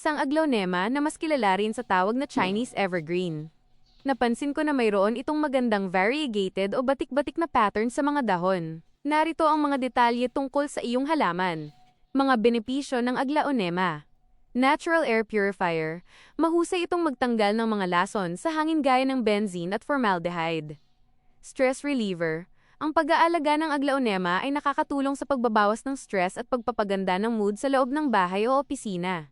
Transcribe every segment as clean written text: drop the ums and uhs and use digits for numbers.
Isang aglaonema na mas kilala rin sa tawag na Chinese evergreen. Napansin ko na mayroon itong magandang variegated o batik-batik na pattern sa mga dahon. Narito ang mga detalye tungkol sa iyong halaman. Mga benepisyo ng aglaonema. Natural air purifier. Mahusay itong magtanggal ng mga lason sa hangin gaya ng benzene at formaldehyde. Stress reliever. Ang pag-aalaga ng aglaonema ay nakakatulong sa pagbabawas ng stress at pagpapaganda ng mood sa loob ng bahay o opisina.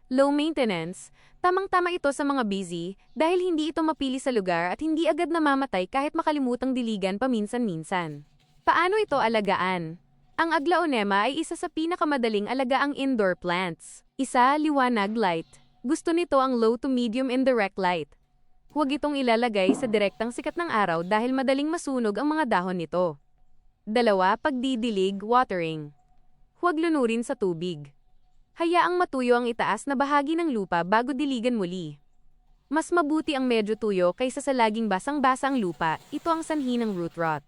Low maintenance. Tamang-tama ito sa mga busy dahil hindi ito mapili sa lugar at hindi agad namamatay kahit makalimutang diligan paminsan-minsan. Paano ito alagaan? Ang aglaonema ay isa sa pinakamadaling alagaang indoor plants. Isa, liwanag light. Gusto nito ang low to medium indirect light. Huwag itong ilalagay sa direktang sikat ng araw dahil madaling masunog ang mga dahon nito. Dalawa, pagdidilig, watering. Huwag lunurin sa tubig. Hayaang matuyo ang itaas na bahagi ng lupa bago diligan muli. Mas mabuti ang medyo tuyo kaysa sa laging basang-basa ang lupa, ito ang sanhi ng root rot.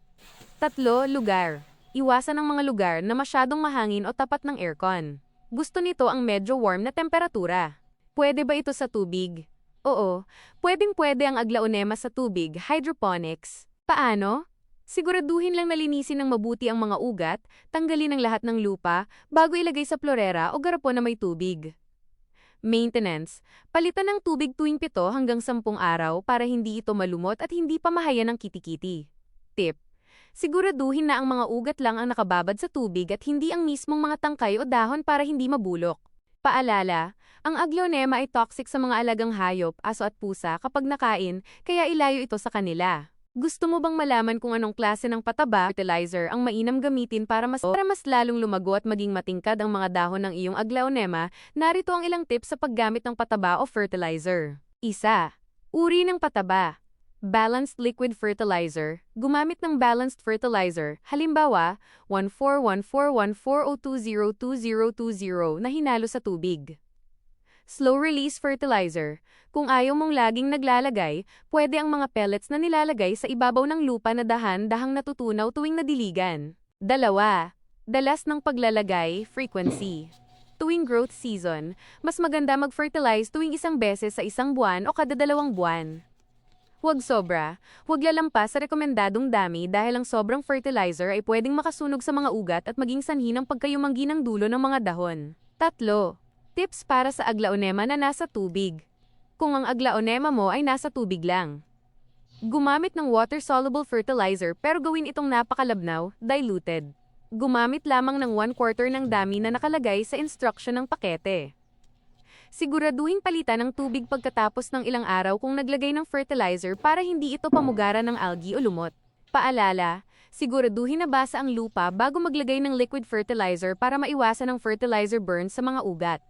Tatlo, lugar. Iwasan ang mga lugar na masyadong mahangin o tapat ng aircon. Gusto nito ang medyo warm na temperatura. Pwede ba ito sa tubig? Oo, pwedeng-pwede ang aglaonema sa tubig, hydroponics. Paano? Siguraduhin lang na linisin ng mabuti ang mga ugat, tanggalin ang lahat ng lupa, bago ilagay sa florera o garapon na may tubig. Maintenance. Palitan ng tubig tuwing 7 hanggang 10 araw para hindi ito malumot at hindi pa mahayan ng kitikiti. Tip. Siguraduhin na ang mga ugat lang ang nakababad sa tubig at hindi ang mismong mga tangkay o dahon para hindi mabulok. Paalala, ang aglaonema ay toxic sa mga alagang hayop, aso at pusa kapag nakain, kaya ilayo ito sa kanila. Gusto mo bang malaman kung anong klase ng pataba fertilizer ang mainam gamitin para mas lalong lumago at maging matingkad ang mga dahon ng iyong aglaonema? Narito ang ilang tips sa paggamit ng pataba o fertilizer. Isa. Uri ng pataba. Balanced liquid fertilizer. Gumamit ng balanced fertilizer, halimbawa, 14141402022020 na hinalo sa tubig. Slow-release fertilizer. Kung ayaw mong laging naglalagay, pwede ang mga pellets na nilalagay sa ibabaw ng lupa na dahan-dahang natutunaw tuwing nadiligan. Dalawa. Dalas ng paglalagay, frequency. Tuwing growth season, mas maganda mag-fertilize tuwing 1 beses sa 1 buwan o kada 2 buwan. Huwag sobra. Huwag lalampas sa rekomendadong dami dahil ang sobrang fertilizer ay pwedeng makasunog sa mga ugat at maging sanhi ng pagkayumanggi ng dulo ng mga dahon. Tatlo. Tips para sa aglaonema na nasa tubig. Kung ang aglaonema mo ay nasa tubig lang. Gumamit ng water-soluble fertilizer pero gawin itong napakalabnaw, diluted. Gumamit lamang ng 1/4 ng dami na nakalagay sa instruction ng pakete. Siguraduhin palitan ng tubig pagkatapos ng ilang araw kung naglagay ng fertilizer para hindi ito pamugaran ng algae o lumot. Paalala, siguraduhin na basa ang lupa bago maglagay ng liquid fertilizer para maiwasan ang fertilizer burn sa mga ugat.